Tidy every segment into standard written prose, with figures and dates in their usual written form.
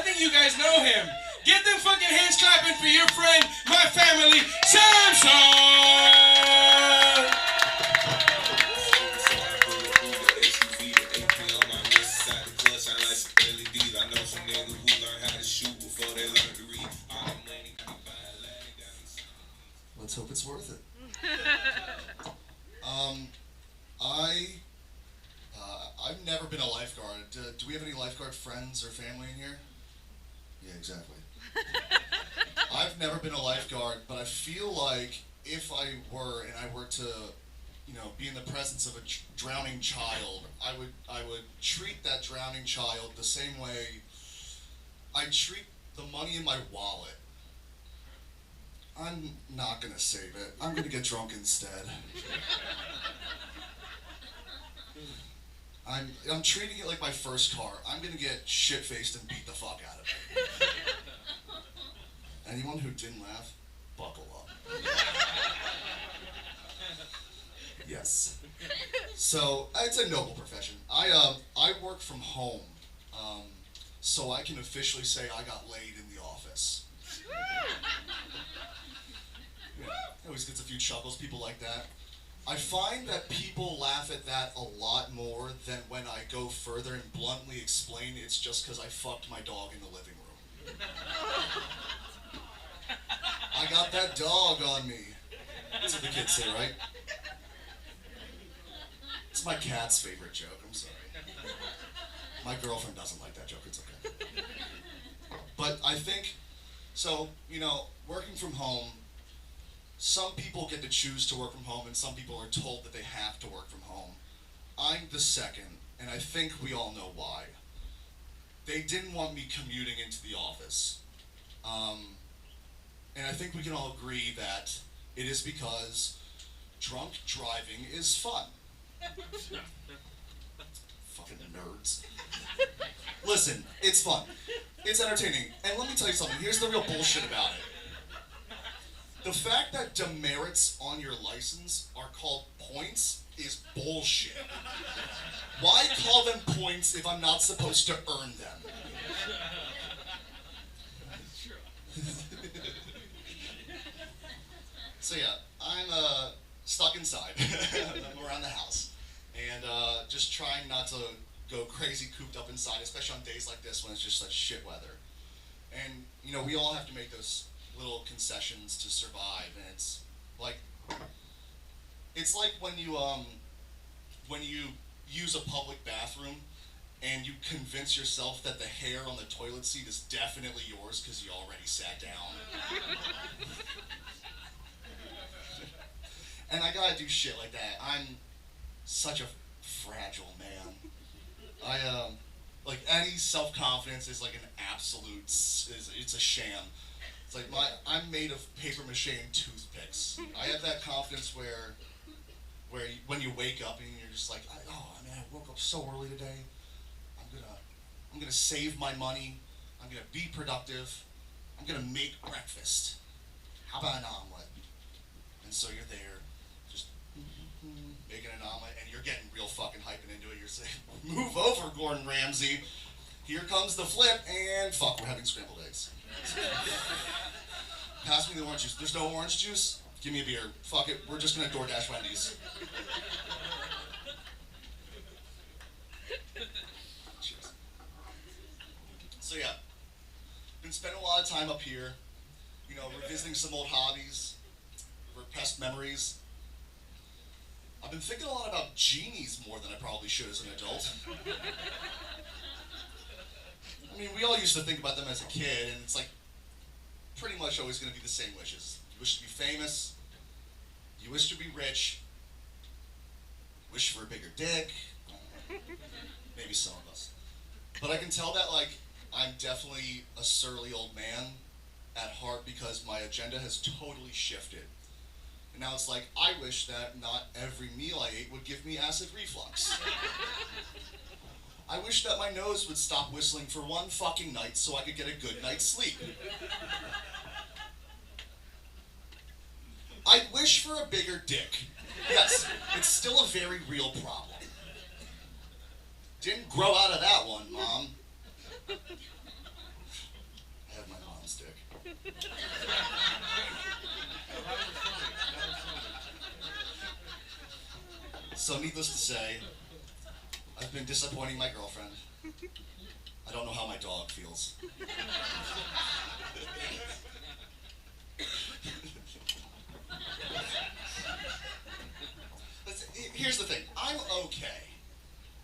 think you guys know him. Get them fucking hands clapping for your friend, my family, Samson! Let's hope it's worth it. I've never been a lifeguard. Do we have any lifeguard friends or family in here? Yeah, exactly. I've never been a lifeguard, but I feel like if I were, and I were to, be in the presence of a drowning child, I would treat that drowning child the same way I treat the money in my wallet. I'm not gonna save it. I'm gonna get drunk instead. I'm treating it like my first car. I'm gonna get shit-faced and beat the fuck out of it. Anyone who didn't laugh, buckle up. Yes. So it's a noble profession. I work from home, so I can officially say I got laid in the office. Always gets a few chuckles, people like that. I find that people laugh at that a lot more than when I go further and bluntly explain it's just because I fucked my dog in the living room. I got that dog on me. That's what the kids say, right? It's my cat's favorite joke, I'm sorry. My girlfriend doesn't like that joke, it's okay. But I think, working from home, some people get to choose to work from home and some people are told that they have to work from home. I'm the second, and I think we all know why. They didn't want me commuting into the office. And I think we can all agree that it is because drunk driving is fun. Fucking nerds. Listen, it's fun. It's entertaining. And let me tell you something, here's the real bullshit about it. The fact that demerits on your license are called points is bullshit. Why call them points if I'm not supposed to earn them? So yeah, I'm stuck inside. I'm around the house. And just trying not to go crazy cooped up inside, especially on days like this when it's just such shit weather. And, we all have to make those little concessions to survive, and it's like when you use a public bathroom and you convince yourself that the hair on the toilet seat is definitely yours because you already sat down. And I gotta do shit like that. I'm such a fragile man. Any self-confidence is like an absolute, it's a sham. It's like I'm made of paper mache and toothpicks. I have that confidence where when you wake up and you're just like, I woke up so early today. I'm gonna save my money. I'm gonna be productive. I'm gonna make breakfast. How about an omelet? And so you're there, just making an omelet, and you're getting real fucking hyping into it. You're saying, "Move over, Gordon Ramsay. Here comes the flip," and fuck, we're having scrambled eggs. Pass me the orange juice. There's no orange juice? Give me a beer. Fuck it, we're just gonna DoorDash Wendy's. Cheers. So yeah, been spending a lot of time up here, revisiting some old hobbies, repressed memories. I've been thinking a lot about genies more than I probably should as an adult. I mean, we all used to think about them as a kid, and it's like pretty much always going to be the same wishes. You wish to be famous, you wish to be rich, you wish for a bigger dick, maybe some of us. But I can tell that, I'm definitely a surly old man at heart because my agenda has totally shifted. And now it's like, I wish that not every meal I ate would give me acid reflux. I wish that my nose would stop whistling for one fucking night so I could get a good night's sleep. I wish for a bigger dick. Yes, it's still a very real problem. Didn't grow out of that one, Mom. So needless to say, I've been disappointing my girlfriend. I don't know how my dog feels. Here's the thing, I'm okay.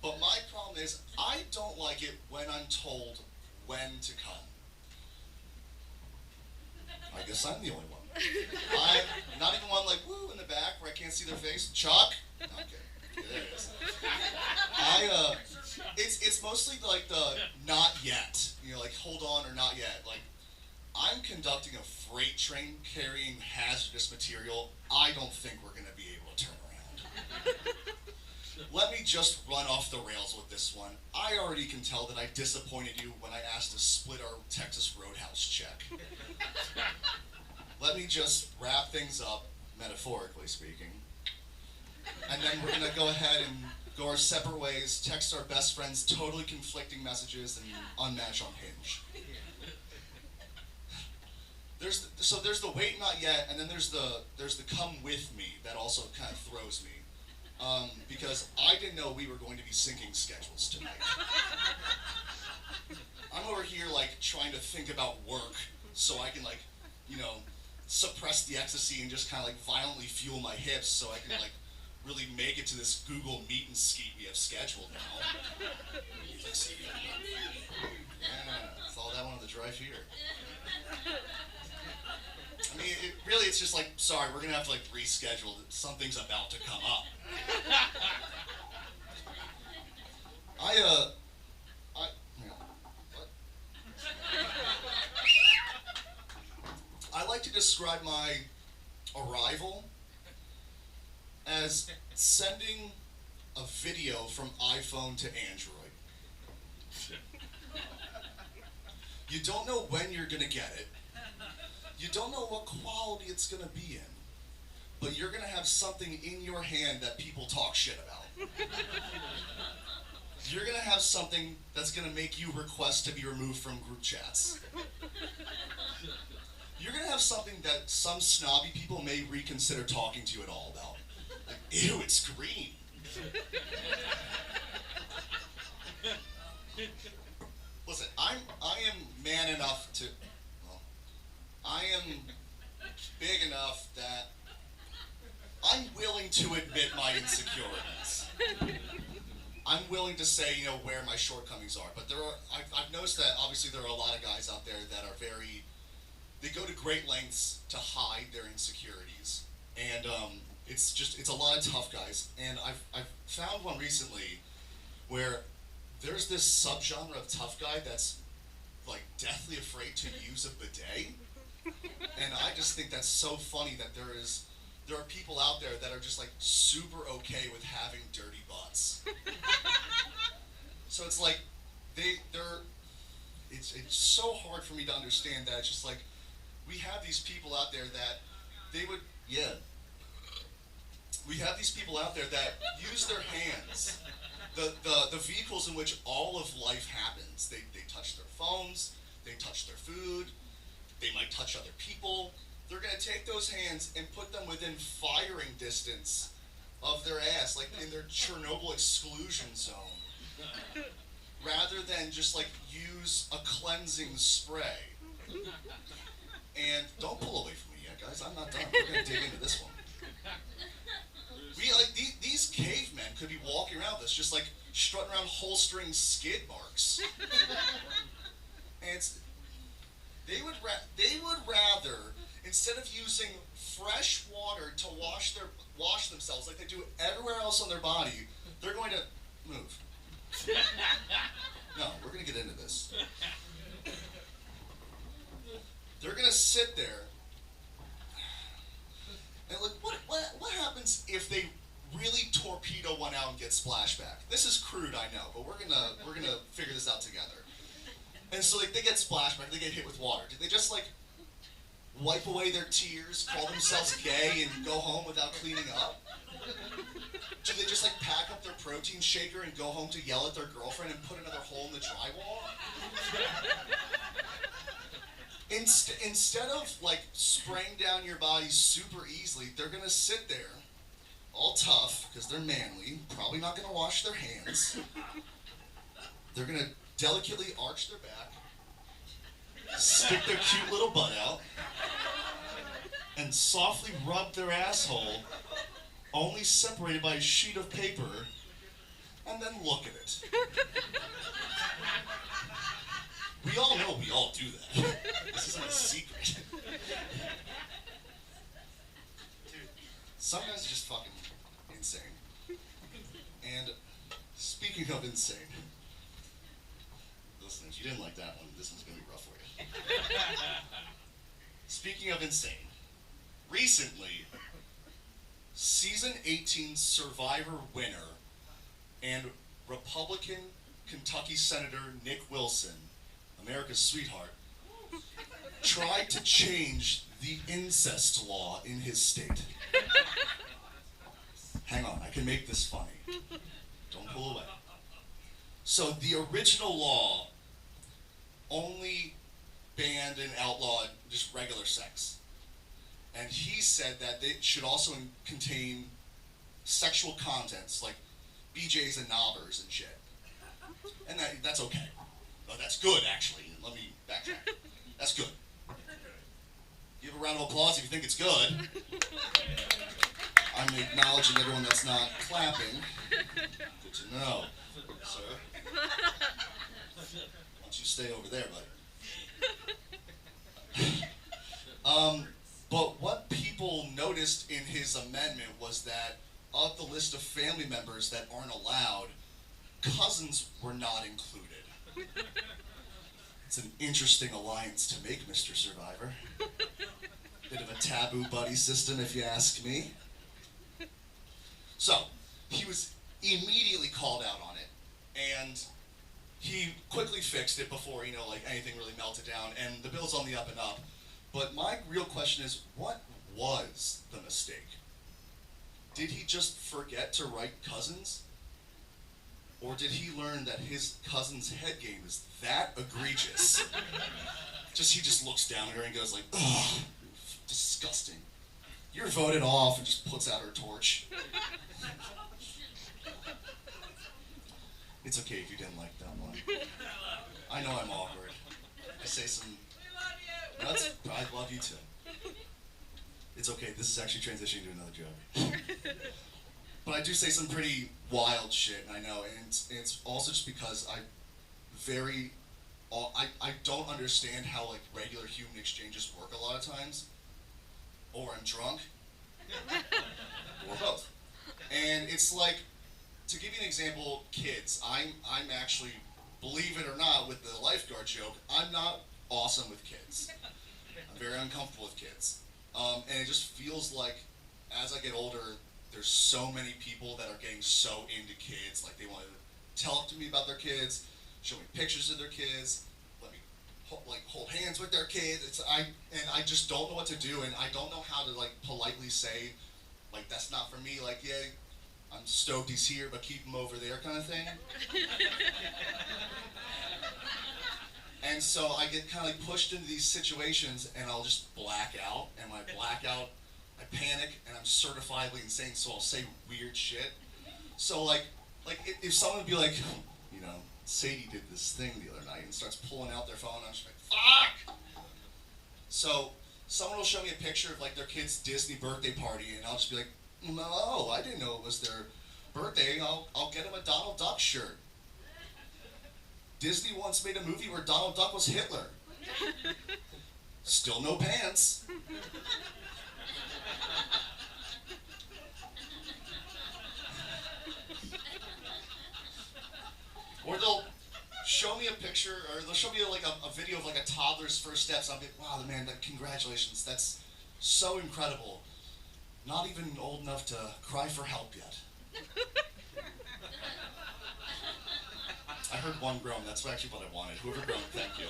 But my problem is, I don't like it when I'm told when to come. I guess I'm the only one. I'm not even one like, woo, in the back where I can't see their face. Chuck? Okay, there it is. It's mostly like the not yet. You know, like hold on or not yet. Like, I'm conducting a freight train carrying hazardous material. I don't think we're gonna be able to turn around. Let me just run off the rails with this one. I already can tell that I disappointed you when I asked to split our Texas Roadhouse check. Let me just wrap things up, metaphorically speaking. And then we're gonna go ahead and go our separate ways, text our best friends totally conflicting messages, and unmatch on Hinge. There's the wait not yet, and then there's the come with me that also kind of throws me. Because I didn't know we were going to be syncing schedules tonight. I'm over here like trying to think about work so I can like, you know, suppress the ecstasy and just kind of like violently fuel my hips so I can like really make it to this Google Meet and Skeet we have scheduled now. Yeah, follow that one on the drive here. I mean, it's just like, sorry, we're gonna have to like reschedule. Something's about to come up. I like to describe my arrival as sending a video from iPhone to Android. You don't know when you're gonna get it. You don't know what quality it's gonna be in. But you're gonna have something in your hand that people talk shit about. You're gonna have something that's gonna make you request to be removed from group chats. You're gonna have something that some snobby people may reconsider talking to you at all about. Like, ew, it's green. Listen, I am man enough to, well, I am big enough that I'm willing to admit my insecurities. I'm willing to say, you know, where my shortcomings are. But I've noticed that obviously there are a lot of guys out there that are they go to great lengths to hide their insecurities. And it's a lot of tough guys. And I've found one recently where there's this subgenre of tough guy that's like deathly afraid to use a bidet. And I just think that's so funny that there are people out there that are just like super okay with having dirty butts. So it's like it's so hard for me to understand that. It's just like we have these people out there that we have these people out there that use their hands, the vehicles in which all of life happens. They touch their phones, they touch their food, they might touch other people. They're gonna take those hands and put them within firing distance of their ass, like in their Chernobyl exclusion zone, rather than just like use a cleansing spray. And don't pull away from me yet, guys. I'm not done. We're gonna dig into this one. We like these cavemen could be walking around with us, just like strutting around holstering skid marks. And they would rather, instead of using fresh water to wash themselves like they do everywhere else on their body, they're going to move. No, we're going to get into this. They're going to sit there and like, what happens if they really torpedo one out and get splashback? This is crude, I know, but we're gonna figure this out together. And so like they get splashback, they get hit with water. Did they just like wipe away their tears, call themselves gay, and go home without cleaning up? Do they just like pack up their protein shaker and go home to yell at their girlfriend and put another hole in the drywall? Instead of like spraying down your body super easily, they're gonna sit there all tough, because they're manly, probably not gonna wash their hands. They're gonna delicately arch their back, stick their cute little butt out, and softly rub their asshole, only separated by a sheet of paper, and then look at it. We all know we all do that. This isn't a secret. Dude, some guys are just fucking insane. And speaking of insane, listeners, you didn't like that one. This one's gonna be rough for you. Speaking of insane, recently, season 18 Survivor winner and Republican Kentucky Senator Nick Wilson, America's sweetheart, tried to change the incest law in his state. Hang on, I can make this funny. Don't pull away. So the original law only banned and outlawed just regular sex. And he said that it should also contain sexual contents like BJs and knobbers and shit. And that's okay. No, that's good, actually. Let me backtrack. That's good. Give a round of applause if you think it's good. I'm acknowledging everyone that's not clapping. Good to know, sir. Why don't you stay over there, buddy? But what people noticed in his amendment was that of the list of family members that aren't allowed, cousins were not included. It's an interesting alliance to make, Mr. Survivor. Bit of a taboo buddy system, if you ask me. So, he was immediately called out on it, and he quickly fixed it before, anything really melted down, and the bill's on the up and up. But my real question is, what was the mistake? Did he just forget to write cousins? Or did he learn that his cousin's head game is that egregious? He just looks down at her and goes like, ugh, disgusting. You're voted off, and just puts out her torch. It's okay if you didn't like that one. I know I'm awkward. I say some... Nuts, I love you too. It's okay, this is actually transitioning to another joke. But I do say some pretty wild shit, and I know, and it's also just because I don't understand how regular human exchanges work a lot of times, or I'm drunk, or both. And it's like, to give you an example, kids, I'm actually, believe it or not, with the lifeguard joke, I'm not awesome with kids. I'm very uncomfortable with kids. And it just feels like, as I get older, there's so many people that are getting so into kids, they want to talk to me about their kids, show me pictures of their kids, let me hold hands with their kids. I just don't know what to do, and I don't know how to politely say, that's not for me. Yeah, I'm stoked he's here, but keep him over there, kind of thing. And so I get kind of pushed into these situations, and I'll just black out, and when I black out, I panic, and I'm certifiably insane, so I'll say weird shit. So if someone would be like, Sadie did this thing the other night, and starts pulling out their phone, I'm just like, fuck! So someone will show me a picture of their kid's Disney birthday party, and I'll just be like, no, I didn't know it was their birthday. I'll get them a Donald Duck shirt. Disney once made a movie where Donald Duck was Hitler. Still no pants. Or they'll show me a picture, or they'll show me a video of a toddler's first steps. I'll be like, wow, man, congratulations, that's so incredible. Not even old enough to cry for help yet. I heard one groan, that's actually what I wanted. Whoever groaned, thank you.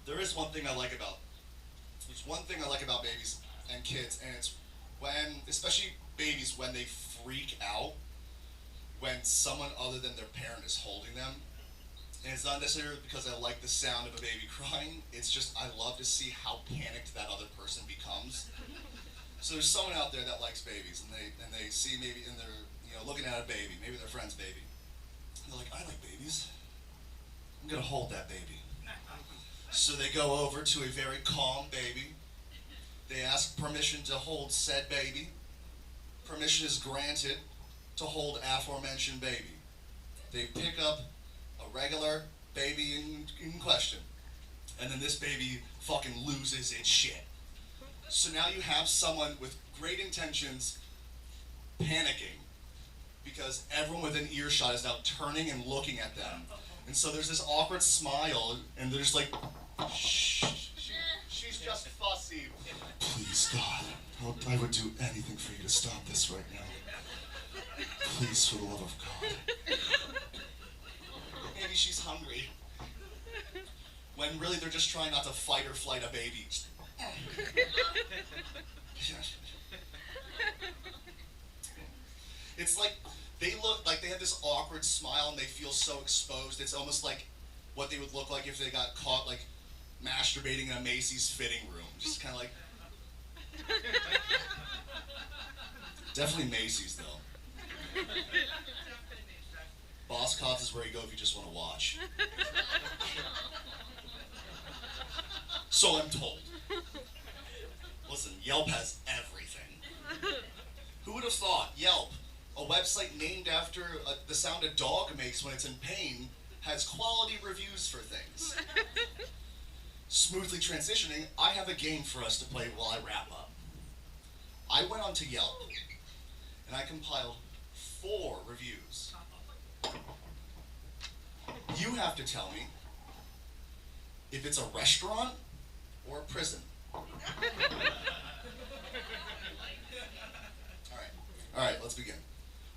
There is one thing I like about, babies and kids, and it's when, especially babies, when they freak out when someone other than their parent is holding them. And it's not necessarily because I like the sound of a baby crying. It's just I love to see how panicked that other person becomes. So there's someone out there that likes babies, and they see maybe, and they're looking at a baby, maybe their friend's baby. And they're like, I like babies. I'm gonna hold that baby. So they go over to a very calm baby. They ask permission to hold said baby. Permission is granted to hold aforementioned baby. They pick up a regular baby in question, and then this baby fucking loses its shit. So now you have someone with great intentions panicking because everyone within earshot is now turning and looking at them. And so there's this awkward smile, and they're just like, shh, she's just fussy. Please, God, I would do anything for you to stop this right now. Please, for the love of God. Maybe she's hungry. When really they're just trying not to fight or flight a baby. It's like they look like they have this awkward smile and they feel so exposed. It's almost like what they would look like if they got caught like masturbating in a Macy's fitting room. Just kind of like. Definitely Macy's though. Boscov's is where you go if you just want to watch. So I'm told. Listen, Yelp has everything. Who would have thought Yelp, a website named after the sound a dog makes when it's in pain, has quality reviews for things? Smoothly transitioning, I have a game for us to play while I wrap up. I went onto Yelp, and I compiled 4 reviews. You have to tell me if it's a restaurant or a prison. Alright, let's begin.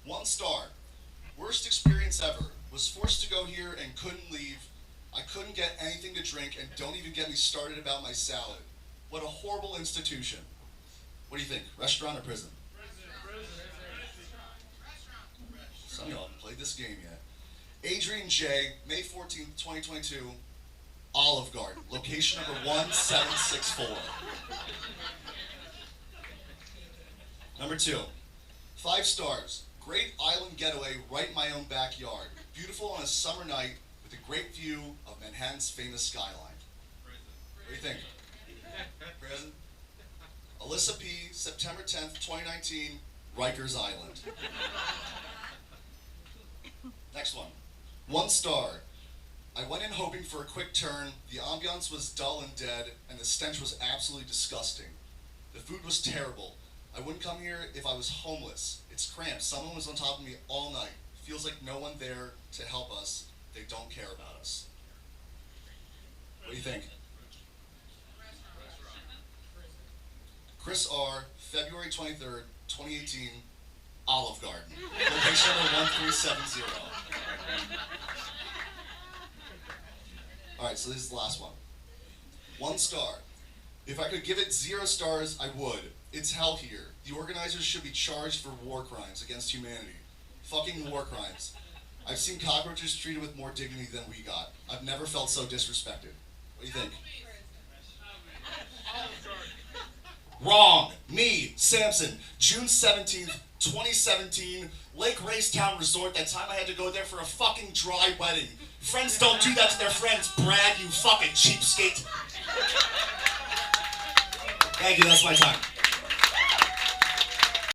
1 star. Worst experience ever. Was forced to go here and couldn't leave. I couldn't get anything to drink, and don't even get me started about my salad. What a horrible institution. What do you think? Restaurant or prison? Some of y'all haven't played this game yet. Adrian J., May 14th, 2022, Olive Garden, location number 1764. Number 2, 5 stars. Great island getaway right in my own backyard. Beautiful on a summer night with a great view of Manhattan's famous skyline. What do you think? Prison? Alyssa P., September 10th, 2019, Rikers Island. Next one. 1 star. I went in hoping for a quick turn. The ambiance was dull and dead, and the stench was absolutely disgusting. The food was terrible. I wouldn't come here if I was homeless. It's cramped. Someone was on top of me all night. Feels like no one there to help us. They don't care about us. What do you think? Chris R., February 23rd, 2018, Olive Garden. Location number 1370. Alright, so this is the last one. 1 star. If I could give it 0 stars, I would. It's hell here. The organizers should be charged for war crimes against humanity. Fucking war crimes. I've seen cockroaches treated with more dignity than we got. I've never felt so disrespected. What do you think? Wrong. Me, Samson, June 17th, 2017, Lake Racetown Resort. That time I had to go there for a fucking dry wedding. Friends don't do that to their friends, Brad, you fucking cheapskate. Thank you, that's my time.